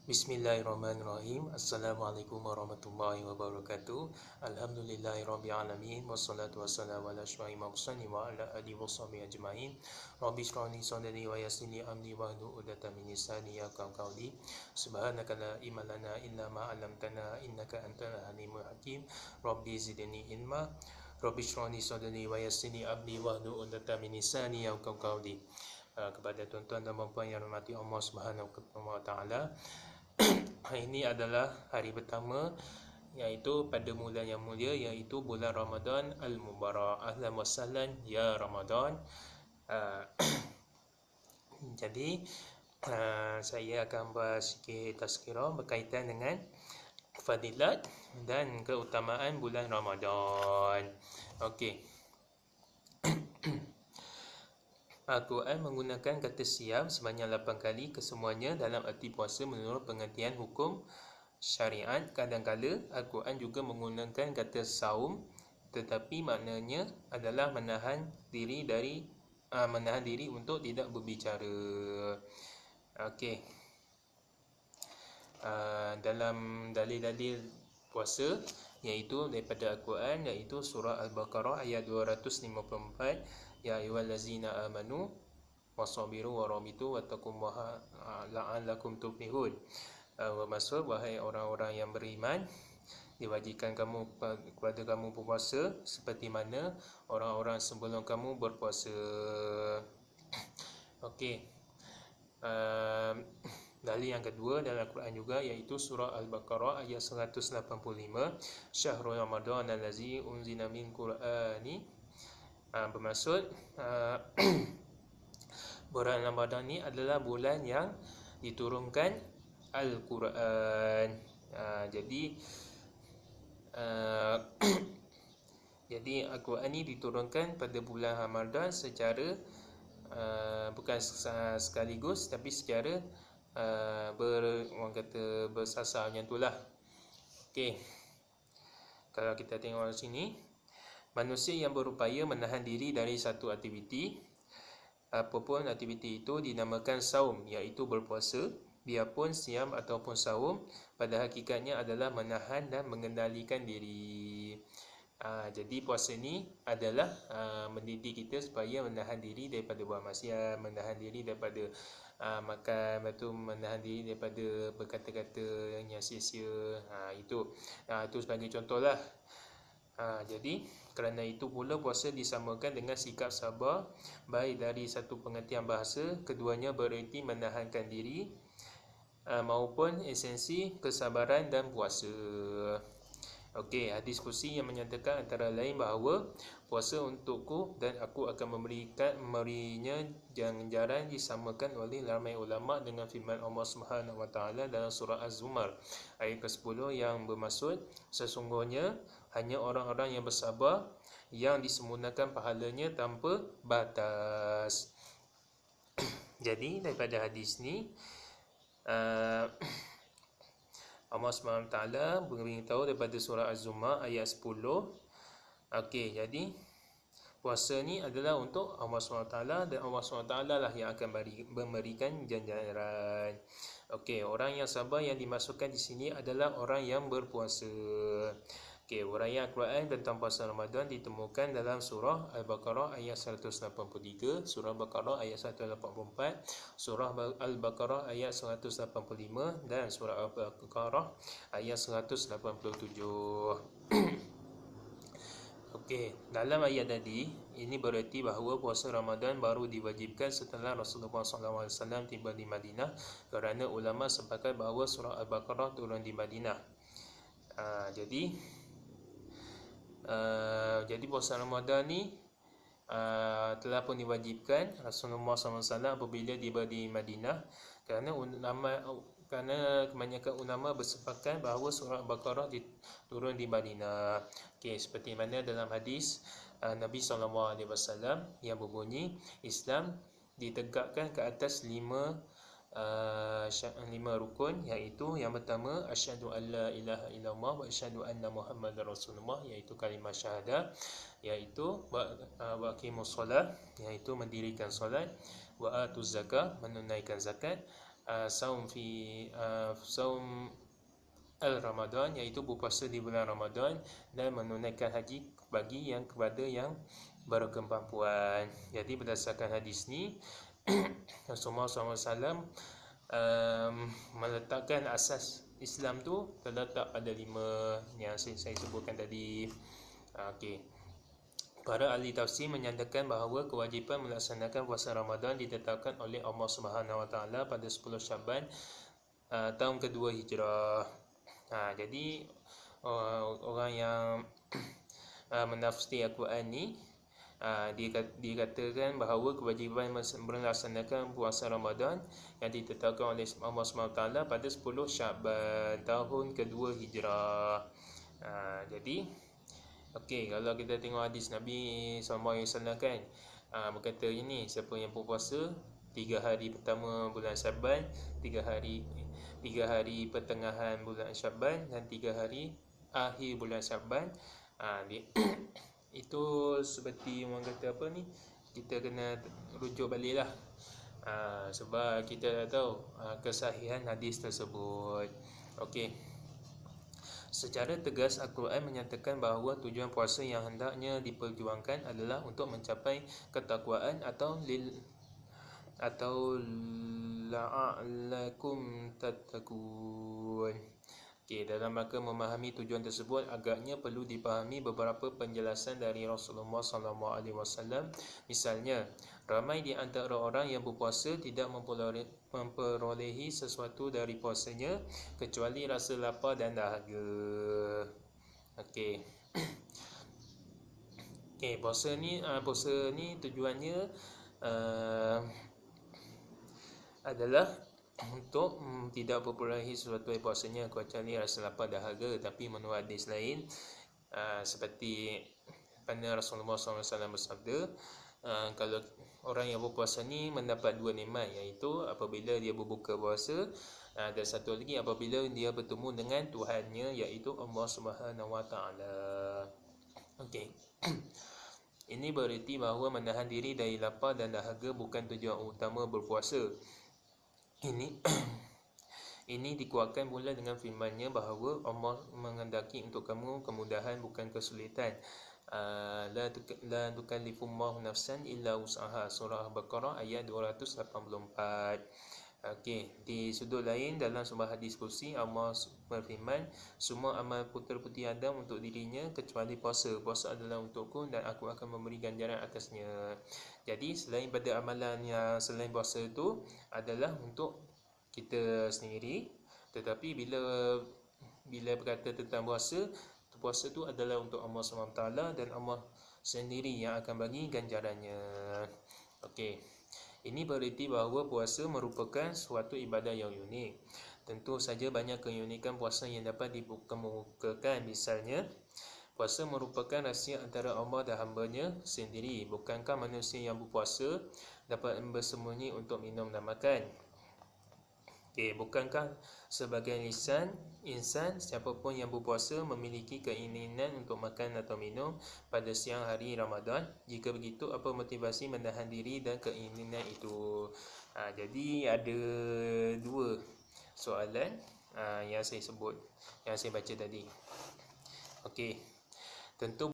Bismillahirrahmanirrahim. Assalamualaikum warahmatullahi wabarakatuh. Alhamdulillahirrabbilalamin. Wassalatu wassalamu ala asyrafil mursalin wa ala alihi washabihi ajmain. Rabbi shrah li sadri wa yassir li amri wahlul 'uqdatam min lisani yafqahu qawli. Subhanaka la ilma lana illa ma 'allamtana innaka antal alimul hakim. Rabbi zidni ilma. Rabbi shrah li sadri wa yassir li amri wahlul 'uqdatam min lisani yafqahu qawli. Kepada tuan-tuan dan puan-puan yang dirahmati Allah Subhanahu wa taala. Hari ini adalah hari pertama, iaitu pada bulan yang mulia, iaitu bulan Ramadan Al-Mubarak. Ahlan wa sahlan ya Ramadan. Jadi saya akan bahas sikit tazkirah berkaitan dengan fadilat dan keutamaan bulan Ramadan. Okey. Al-Quran menggunakan kata siam sebanyak 8 kali kesemuanya dalam arti puasa menurut pengertian hukum syariat. Kadang-kala Al-Quran juga menggunakan kata saum, tetapi maknanya adalah menahan diri untuk tidak berbicara. Okey. Dalam dalil-dalil puasa iaitu daripada Al-Quran, iaitu surah Al-Baqarah ayat 254, ya ayyuhallazina amanu wasabiru warabitu wattaqullaha la'allakum tuflihun. Bermaksud, wahai orang-orang yang beriman, diwajibkan kepada kamu berpuasa seperti mana orang-orang sebelum kamu berpuasa. Okey. Dalil yang kedua dalam Al-Quran juga, iaitu surah Al-Baqarah ayat 185, Syahrul Ramadan allazi unzila min Qur'ani. Bermaksud bulan Ramadan ni adalah bulan yang diturunkan Al-Quran. Jadi Al-Quran ni diturunkan pada bulan Ramadan secara bukan sekaligus, tapi secara orang kata bersasar macam itulah. Okey. Kalau kita tengok di sini, manusia yang berupaya menahan diri dari satu aktiviti, apapun aktiviti itu, dinamakan saum, iaitu berpuasa. Biarpun siam ataupun saum pada hakikatnya adalah menahan dan mengendalikan diri. Jadi puasa ni adalah mendidik kita supaya menahan diri daripada buat maksiat, menahan diri daripada makan, betul, menahan diri daripada berkata-kata yang sia-sia. Itu sebagai contohlah. Jadi kerana itu pula puasa disamakan dengan sikap sabar, baik dari satu pengertian bahasa, keduanya bererti menahankan diri, maupun esensi kesabaran dan puasa. Okey, hadis kursi yang menyatakan antara lain bahawa puasa untukku dan aku akan memberinya ganjaran disamakan oleh ramai ulama dengan firman Allah Subhanahu wa taala dalam surah Az-Zumar ayat ke-10 yang bermaksud, sesungguhnya hanya orang-orang yang bersabar yang disempurnakan pahalanya tanpa batas. Jadi daripada hadis ni Allah SWT beritahu daripada surah Az-Zumar ayat 10. Okey, jadi puasa ni adalah untuk Allah SWT, dan Allah SWT lah yang akan memberikan ganjaran. Okey, orang yang sabar yang dimasukkan di sini adalah orang yang berpuasa. Okey, uraian Al-Quran tentang puasa Ramadan ditemukan dalam surah Al-Baqarah ayat 183, surah Al-Baqarah ayat 184, surah Al-Baqarah ayat 185 dan surah Al-Baqarah ayat 187. Okey, dalam ayat tadi ini bererti bahawa puasa Ramadan baru diwajibkan setelah Rasulullah SAW tiba di Madinah, kerana ulama sepakat bahawa surah Al-Baqarah turun di Madinah. Jadi puasa Ramadan ni telah pun diwajibkan Rasulullah SAW apabila tiba di Madinah, kerana kebanyakan ulama bersepakat bahawa surah Al-Baqarah turun di Madinah. Okey, seperti mana dalam hadis Nabi SAW yang berbunyi, Islam ditegakkan ke atas 5 rukun, iaitu yang pertama, asyhadu alla ilaha illallah wa asyhadu anna muhammadar rasulullah, iaitu kalimah syahadah, iaitu wa aqimus solat, iaitu mendirikan solat, wa atuz zakah, menunaikan zakat, saum al-Ramadan, iaitu berpuasa di bulan Ramadan, dan menunaikan haji bagi yang kepada yang berkemampuan. Jadi berdasarkan hadis ni Rasulullah SAW meletakkan asas Islam tu terletak pada 5 yang saya sebutkan tadi. Okey. Para ahli tafsir menyatakan bahawa kewajipan melaksanakan puasa Ramadan ditetapkan oleh Allah Subhanahu Wa Taala pada 10 Syaban tahun kedua Hijrah. Jadi orang yang menafsir Al-Quran ni, dikatakan bahawa kewajipan melaksanakan puasa Ramadan yang ditetapkan oleh Allah SWT pada 10 Syaban tahun kedua Hijrah. Jadi okey, kalau kita tengok hadis Nabi SAW kan, berkata ini, siapa yang berpuasa 3 hari pertama bulan Syaban, 3 hari pertengahan bulan Syaban, dan 3 hari akhir bulan Syaban, itu seperti orang kata apa ni, kita kena rujuk balik lah, sebab kita dah tahu kesahihan hadis tersebut. Okey. Secara tegas Al-Quran menyatakan bahawa tujuan puasa yang hendaknya diperjuangkan adalah untuk mencapai ketakwaan atau la'allakum tattaqun. Okey, dalam rangka memahami tujuan tersebut, agaknya perlu dipahami beberapa penjelasan dari Rasulullah SAW. Misalnya, ramai di antara orang yang berpuasa tidak memperolehi sesuatu dari puasanya kecuali rasa lapar dan dahaga. Okey. Okey, puasa ni tujuannya adalah untuk tidak memperolehi sesuatu dari puasanya kecuali rasa lapar dahaga. Tapi menurut hadis lain, seperti pada Rasulullah SAW bersabda, kalau orang yang berpuasa ni mendapat 2 nikmat, iaitu apabila dia berbuka puasa, dan satu lagi apabila dia bertemu dengan Tuhannya, iaitu Allah Subhanahu Wa Taala. Okey. Ini bererti bahawa menahan diri dari lapar dan dahaga bukan tujuan utama berpuasa. Ini dikuatkan pula dengan firman-Nya bahawa Allah menghendaki untuk kamu kemudahan bukan kesulitan. La tukallifullahu nafsan illa wus'aha, surah Al-Baqarah ayat 284. Okey, di sudut lain dalam sebuah hadis kursi Allah berfirman, semua amal putera-puteri Adam untuk dirinya kecuali puasa. Puasa adalah untukku dan aku akan memberi ganjaran atasnya. Jadi selain pada amalan yang selain puasa itu adalah untuk kita sendiri, tetapi bila berkata tentang puasa tu adalah untuk Allah SWT dan Allah sendiri yang akan bagi ganjarannya. Okey. Ini bererti bahawa puasa merupakan suatu ibadah yang unik. Tentu saja banyak keunikan puasa yang dapat dikemukakan. Misalnya, puasa merupakan rahsia antara Allah dan hamba-Nya sendiri. Bukankah manusia yang berpuasa dapat bersembunyi untuk minum dan makan? Okey, bukankah sebagai insan siapapun yang berpuasa memiliki keinginan untuk makan atau minum pada siang hari Ramadan? Jika begitu, apa motivasi menahan diri dan keinginan itu? Jadi ada 2 soalan yang saya baca tadi. Okey, tentu